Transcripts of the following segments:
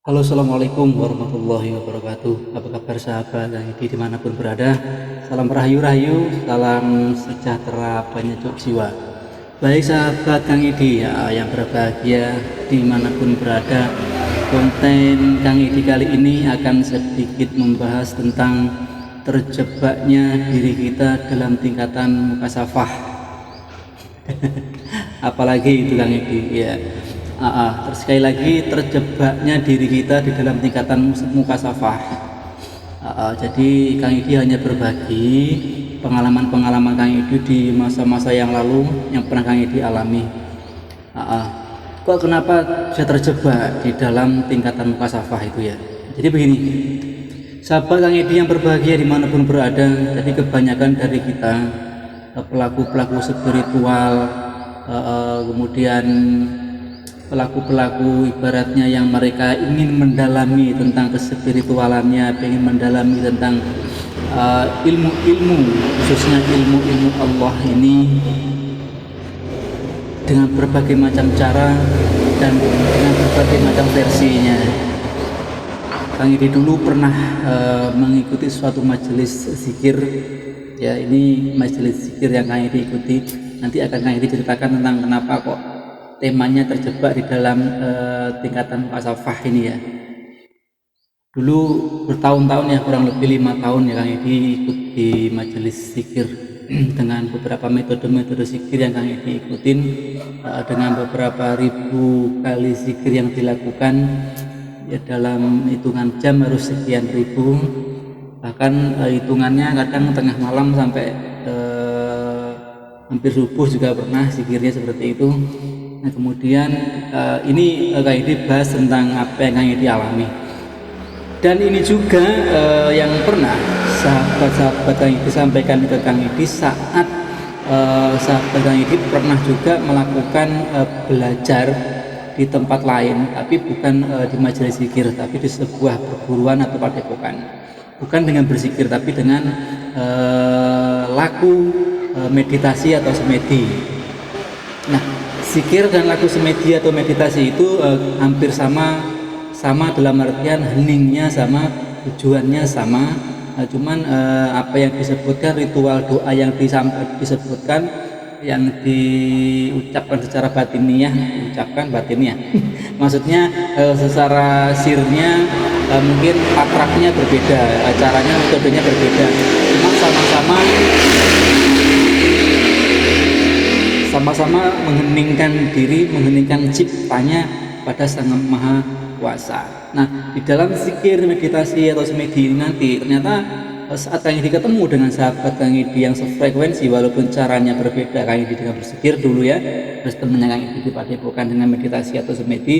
Halo, assalamualaikum warahmatullahi wabarakatuh. Apa kabar sahabat yang dimanapun berada? Salam rahayu, salam sejahtera penyucuk jiwa. Baik sahabat Kang Idi ya, yang berbahagia dimanapun berada. Konten Kang Idi kali ini akan sedikit membahas tentang terjebaknya diri kita dalam tingkatan mukasafah. Apalagi itu Kang Edi ya. Terus sekali lagi terjebaknya diri kita di dalam tingkatan mukasafah. Jadi Kang Edi hanya berbagi pengalaman-pengalaman Kang Edi di masa-masa yang lalu yang pernah Kang Edi alami. Kok kenapa bisa terjebak di dalam tingkatan mukasafah itu ya? Jadi begini, sahabat Kang Edi yang berbahagia dimanapun berada. Jadi kebanyakan dari kita pelaku-pelaku spiritual, kemudian pelaku-pelaku ibaratnya yang mereka ingin mendalami tentang kespiritualannya, ingin mendalami tentang ilmu-ilmu, khususnya ilmu-ilmu Allah ini dengan berbagai macam cara dan dengan berbagai macam versinya. Kang Edi dulu pernah mengikuti suatu majelis zikir ya, ini majelis zikir yang Kang Edi ikuti. Nanti akan Kang Edi ceritakan tentang kenapa kok temanya terjebak di dalam tingkatan mukasafah ini ya. Dulu bertahun-tahun ya, kurang lebih 5 tahun ya Kang Edi ikut di majelis zikir dengan beberapa metode-metode zikir yang Kang Edi ikutin, dengan beberapa ribu kali zikir yang dilakukan ya, dalam hitungan jam harus sekian ribu, bahkan hitungannya kadang tengah malam sampai hampir subuh juga pernah zikirnya seperti itu. Nah kemudian ini Kang Edi bahas tentang apa yang Kang Edi alami, dan ini juga yang pernah sahabat-sahabat Kang Edi sampaikan ke Kang Edi saat sahabat Kang Edi pernah juga melakukan belajar di tempat lain, tapi bukan di majelis zikir, tapi di sebuah perguruan atau padepokan, bukan dengan berzikir tapi dengan laku meditasi atau semedi. Nah, zikir dan lagu semedi atau meditasi itu hampir sama dalam artian heningnya sama, tujuannya sama, cuman apa yang disebutkan, ritual doa yang disebutkan, yang diucapkan secara batiniah, maksudnya secara sirnya mungkin akrabnya berbeda, caranya, metodenya berbeda, cuma sama-sama mengheningkan diri, mengheningkan ciptanya pada Sang Maha Kuasa. Nah, di dalam zikir, meditasi atau semedi ini nanti ternyata saat Kang Edi ketemu dengan sahabat Kang Edi yang sefrekuensi, walaupun caranya berbeda, Kang Edi dengan berzikir dulu ya, terus temennya Kang Edi di padepokan dengan meditasi atau semedi,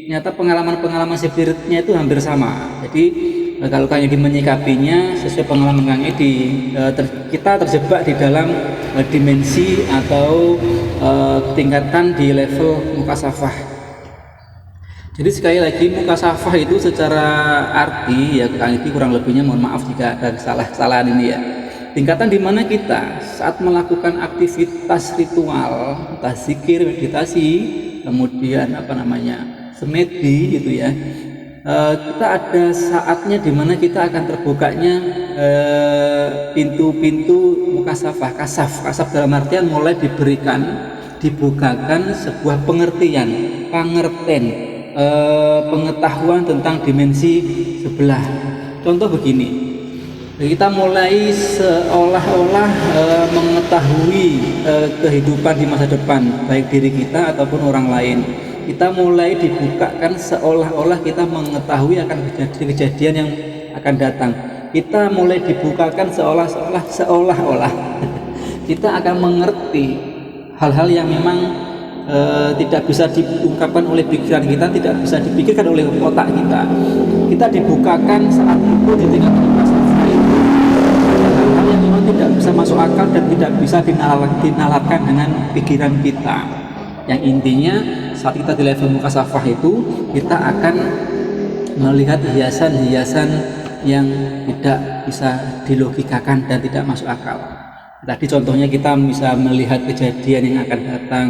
ternyata pengalaman-pengalaman spiritnya itu hampir sama. Jadi kalau Kang Edi menyikapinya sesuai pengalaman Kang Edi, kita terjebak di dalam dimensi atau tingkatan di level mukasafah. Jadi sekali lagi, mukasafah itu secara arti ya Kang Edi kurang lebihnya, mohon maaf jika ada kesalahan ini ya, tingkatan di mana kita saat melakukan aktivitas ritual, entah zikir, meditasi, kemudian semedi gitu ya, kita ada saatnya di mana kita akan terbukanya pintu-pintu mukasafah, kasaf dalam artian mulai dibukakan sebuah pengertian, pengetahuan tentang dimensi sebelah. Contoh begini, kita mulai seolah-olah mengetahui kehidupan di masa depan, baik diri kita ataupun orang lain. Kita mulai dibukakan seolah-olah kita mengetahui akan kejadian yang akan datang. Kita mulai dibukakan seolah-olah kita akan mengerti hal-hal yang memang tidak bisa diungkapkan oleh pikiran kita, tidak bisa dipikirkan oleh otak kita. Kita dibukakan saat itu di tingkat mukasafah itu hal-hal yang memang tidak bisa masuk akal dan tidak bisa dinalarkan dengan pikiran kita. Yang intinya saat kita di level mukasafah itu, kita akan melihat hiasan-hiasan yang tidak bisa dilogikakan dan tidak masuk akal. Tadi contohnya kita bisa melihat kejadian yang akan datang,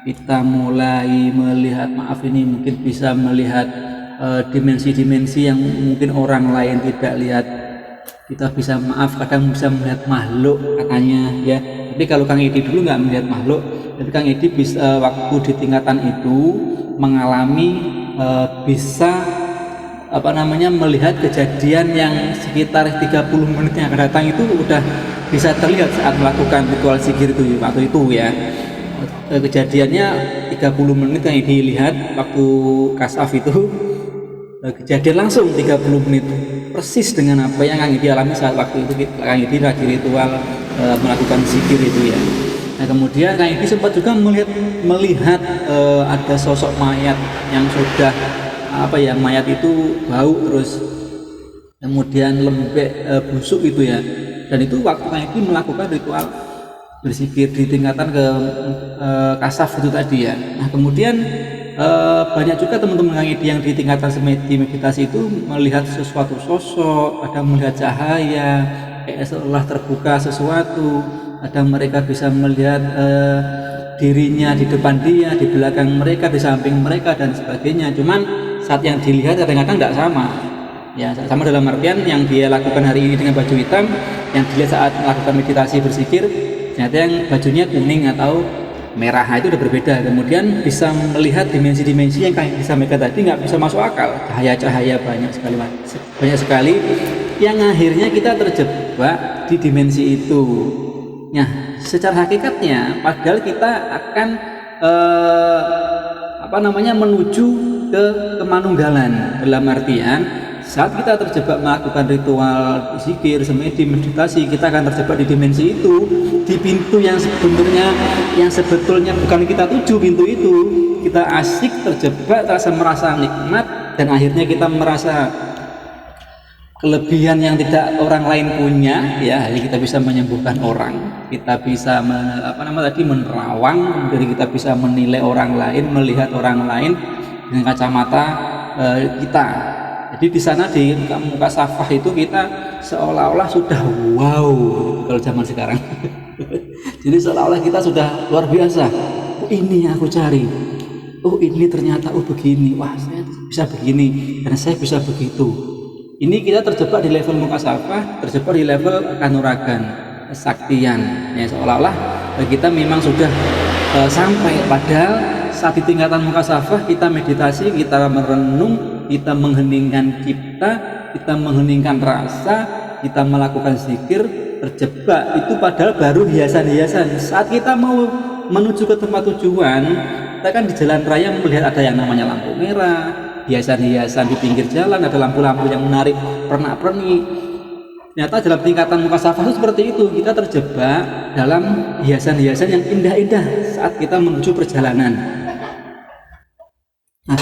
kita mulai melihat, mungkin bisa melihat dimensi-dimensi yang mungkin orang lain tidak lihat. Kita bisa maaf kadang bisa melihat makhluk katanya ya, tapi kalau Kang Edi dulu nggak melihat makhluk, tapi Kang Edi bisa waktu di tingkatan itu mengalami bisa melihat kejadian yang sekitar 30 menit yang akan datang itu udah bisa terlihat saat melakukan ritual zikir itu waktu itu ya. Kejadiannya 30 menit yang dilihat waktu kasaf itu, kejadian langsung 30 menit persis dengan apa yang Kang Edi alami saat waktu itu Kang Edi lagi ritual melakukan zikir itu ya. Nah kemudian Kang Edi sempat juga melihat ada sosok mayat yang sudah mayat itu bau terus kemudian lembek busuk itu ya, dan itu waktu Kang Edi melakukan ritual berzikir di tingkatan ke kasaf itu tadi ya. Nah kemudian banyak juga teman-teman Kang Edi yang di tingkatan meditasi itu melihat sesuatu sosok, ada melihat cahaya kayak seolah terbuka sesuatu, ada mereka bisa melihat dirinya di depan dia, di belakang mereka, di samping mereka dan sebagainya. Cuman saat yang dilihat kadang-kadang tidak sama ya, sama dalam artian yang dia lakukan hari ini dengan baju hitam, yang dilihat saat melakukan meditasi berzikir ternyata yang bajunya kuning atau merah, itu udah berbeda. Kemudian bisa melihat dimensi-dimensi yang kayak disampaikan tadi nggak bisa masuk akal, cahaya-cahaya banyak sekali yang akhirnya kita terjebak di dimensi itu. Nah secara hakikatnya padahal kita akan menuju ke kemanunggalan, dalam artian saat kita terjebak melakukan ritual zikir, semedi, meditasi, kita akan terjebak di dimensi itu, di pintu yang sebetulnya bukan kita tuju. Pintu itu kita asik terjebak, merasa nikmat, dan akhirnya kita merasa kelebihan yang tidak orang lain punya ya. Kita bisa menyembuhkan orang, kita bisa menerawang, jadi kita bisa menilai orang lain, melihat orang lain dengan kacamata kita. Jadi di sana di muka safah itu kita seolah-olah sudah wow kalau zaman sekarang. Jadi seolah-olah kita sudah luar biasa. Oh ini yang aku cari. Oh ini ternyata begini. Wah saya bisa begini dan saya bisa begitu. Ini kita terjebak di level muka safah, terjebak di level kanuragan, kesaktian. Ya seolah-olah kita memang sudah sampai, padahal saat di tingkatan muka safah kita meditasi, kita merenung, kita mengheningkan cipta, kita mengheningkan rasa, kita melakukan zikir, terjebak itu padahal baru hiasan-hiasan. Saat kita mau menuju ke tempat tujuan, kita kan di jalan raya melihat ada yang namanya lampu merah, hiasan-hiasan di pinggir jalan, ada lampu-lampu yang menarik pernak-pernik. Ternyata dalam tingkatan muka safah itu seperti itu, kita terjebak dalam hiasan-hiasan yang indah-indah saat kita menuju perjalanan. Nah,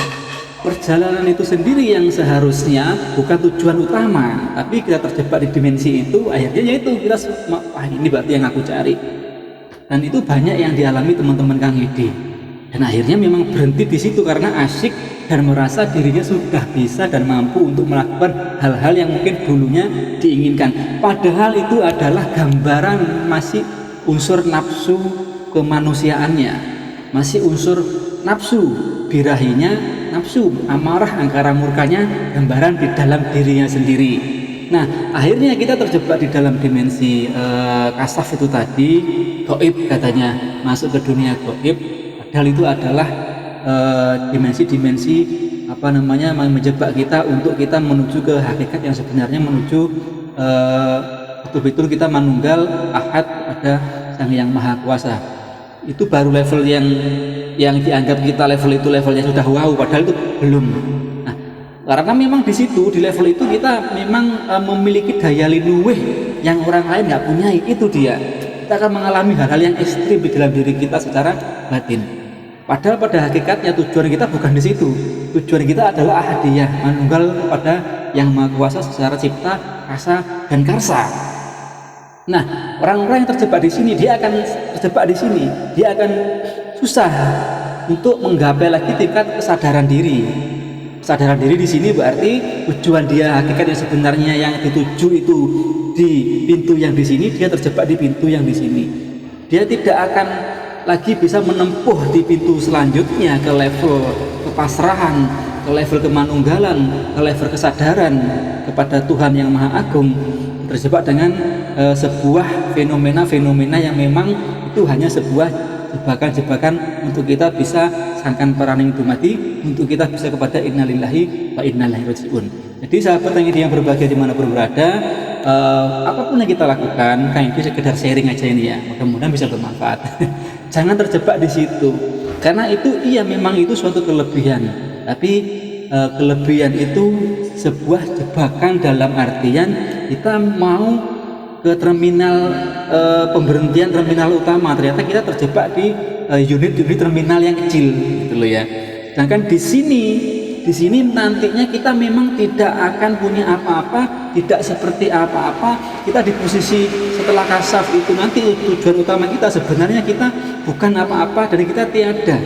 perjalanan itu sendiri yang seharusnya bukan tujuan utama, tapi kita terjebak di dimensi itu, akhirnya yaitu kita ini berarti yang aku cari. Dan itu banyak yang dialami teman-teman Kang Edi. Dan akhirnya memang berhenti di situ karena asyik dan merasa dirinya sudah bisa dan mampu untuk melakukan hal-hal yang mungkin dulunya diinginkan. Padahal itu adalah gambaran masih unsur nafsu kemanusiaannya, masih unsur nafsu birahinya, nafsu amarah, angkara murkanya, gambaran di dalam dirinya sendiri. Nah akhirnya kita terjebak di dalam dimensi kasaf itu tadi, goib katanya, masuk ke dunia goib, padahal itu adalah dimensi-dimensi menjebak kita untuk kita menuju ke hakikat yang sebenarnya, menuju betul-betul kita manunggal ahad pada Sang Yang Maha Kuasa. Itu baru level yang dianggap kita level itu levelnya sudah wow, padahal itu belum. Nah, karena memang di situ di level itu kita memang memiliki daya linuwih yang orang lain nggak punya. Itu dia, kita akan mengalami hal-hal yang ekstrim di dalam diri kita secara batin. Padahal pada hakikatnya tujuan kita bukan di situ. Tujuan kita adalah ahadiyah, manunggal pada Yang Maha Kuasa secara cipta, rasa, dan karsa. Nah, orang-orang yang terjebak di sini, dia akan terjebak di sini, dia akan susah untuk menggapai lagi tingkat kesadaran diri. Kesadaran diri di sini berarti tujuan dia, hakikat yang sebenarnya yang dituju itu di pintu yang di sini, dia terjebak di pintu yang di sini. Dia tidak akan lagi bisa menempuh di pintu selanjutnya ke level kepasrahan, ke ke level kemanunggalan, ke level kesadaran kepada Tuhan yang Maha Agung, terjebak dengan sebuah fenomena-fenomena yang memang itu hanya sebuah jebakan-jebakan untuk kita bisa sangkan paraning dumati, untuk kita bisa kepada innalillahi wa inna ilaihi rajiun. Jadi sahabat yang berbahagia dimanapun berada, apapun yang kita lakukan, kan itu sekedar sharing aja ini ya, mudah-mudahan bisa bermanfaat. Jangan terjebak di situ, karena itu iya memang itu suatu kelebihan, tapi kelebihan itu sebuah jebakan dalam artian kita mau ke terminal pemberhentian terminal utama, ternyata kita terjebak di unit-unit terminal yang kecil gitu loh ya. Sedangkan di sini nantinya kita memang tidak akan punya apa-apa, tidak seperti apa-apa. Kita di posisi setelah kasaf itu nanti tujuan utama kita sebenarnya kita bukan apa-apa dan kita tiada.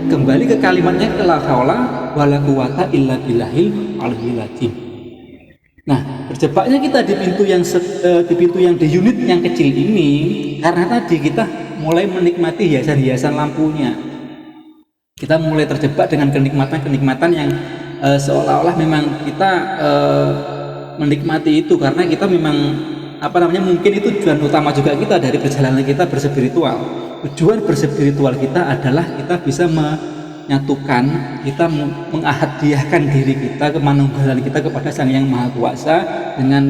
Kembali ke kalimatnya la haula wala quwata illa billahil aliyyil azim. Nah, terjebaknya kita di pintu yang di unit yang kecil ini karena tadi kita mulai menikmati hiasan-hiasan lampunya. Kita mulai terjebak dengan kenikmatan-kenikmatan yang seolah-olah memang kita menikmati itu karena kita memang mungkin itu tujuan utama juga kita dari perjalanan kita berspiritual. Tujuan berspiritual kita adalah kita bisa menyatukan, kita menghadiahkan diri kita, kemanunggalan kita kepada Sang Yang Maha Kuasa. Dengan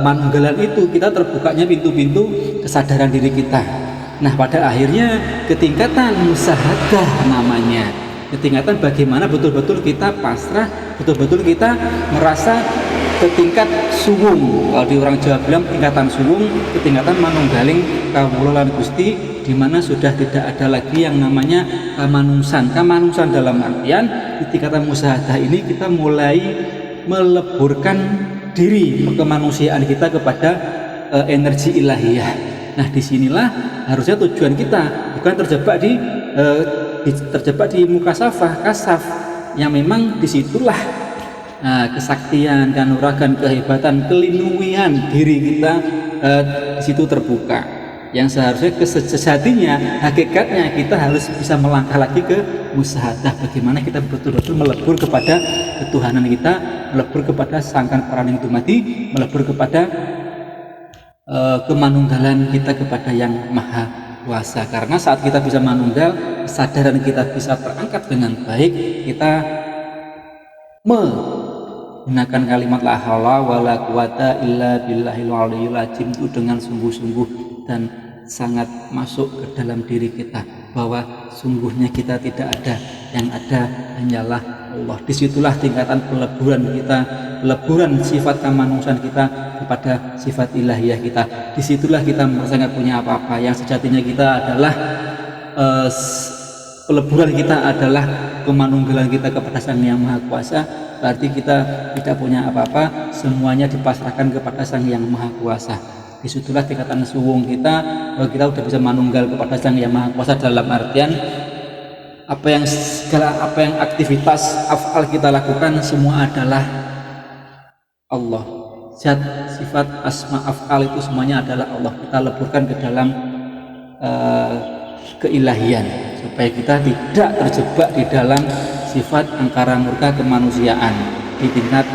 manunggalan itu kita terbukanya pintu-pintu kesadaran diri kita. Nah, pada akhirnya ketingkatan musahadah namanya, ketingkatan bagaimana betul-betul kita pasrah, betul-betul kita merasa ke tingkat suwung. Kalau di orang Jawa bilang tingkatan suwung, ketingkatan manunggaling kawula lan Gusti, di mana sudah tidak ada lagi yang namanya kamanungsan. Kamanungsan dalam artian di tingkatan musahadah ini kita mulai meleburkan diri kemanusiaan kita kepada energi ilahiyah. Nah, disinilah harusnya tujuan kita, bukan terjebak di mukasafah, kasaf, yang memang disitulah kesaktian, kanuragan, kehebatan, kelindungan diri kita di situ terbuka. Yang seharusnya sejatinya, hakikatnya kita harus bisa melangkah lagi ke musahadah. Bagaimana kita betul-betul melebur kepada ketuhanan kita, melebur kepada sangkan paraning dumati, melebur kepada kemanunggalan kita kepada Yang Maha Kuasa. Karena saat kita bisa manunggal, kesadaran kita bisa terangkat dengan baik, kita menggunakan kalimat la haula wala quwata illa billahil aliyyil azim itu dengan sungguh-sungguh dan sangat masuk ke dalam diri kita, bahwa sungguhnya kita tidak ada, yang ada hanyalah Allah. Disitulah tingkatan peleburan kita, peleburan sifat kemanungsan kita kepada sifat ilahiyah kita. Disitulah kita merasa nggak punya apa-apa, yang sejatinya kita adalah peleburan kita adalah kemanunggalan kita kepada Sang Yang Maha Kuasa. Berarti kita tidak punya apa-apa, semuanya dipasrahkan kepada Sang Yang Maha Kuasa. Disitulah tingkatan suwung kita, bahwa kita sudah bisa manunggal kepada Sang Yang Maha Kuasa dalam artian apa yang aktivitas af'al kita lakukan semua adalah Allah. Zat, sifat, asma, af'al itu semuanya adalah Allah. Kita leburkan ke dalam keilahian supaya kita tidak terjebak di dalam sifat angkara murka kemanusiaan di tingkat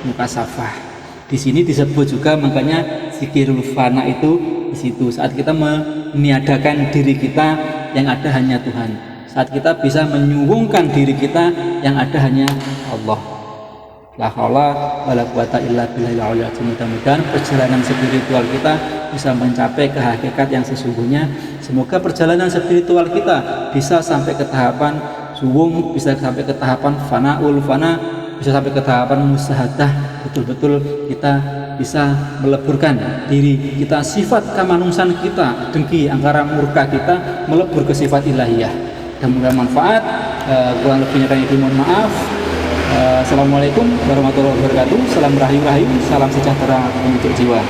mukasafah. Di sini disebut juga makanya zikirul fana itu di situ saat kita meniadakan diri kita, yang ada hanya Tuhan. Saat kita bisa menyuwungkan diri kita, yang ada hanya Allah. La haula wala quwata illa billahil aliyyil azim. Mudah-mudahan perjalanan spiritual kita bisa mencapai ke hakikat yang sesungguhnya. Semoga perjalanan spiritual kita bisa sampai ke tahapan suwung, bisa sampai ke tahapan fanaul fana, bisa sampai ke tahapan musahadah. Betul-betul kita bisa meleburkan diri kita, sifat kamanungsan kita, dengki, angkara murka kita, melebur ke sifat ilahiyah. Dan mudah manfaat. Kurang lebihnya kami mohon maaf. Assalamualaikum warahmatullahi wabarakatuh. Salam rahayu, salam sejahtera untuk jiwa.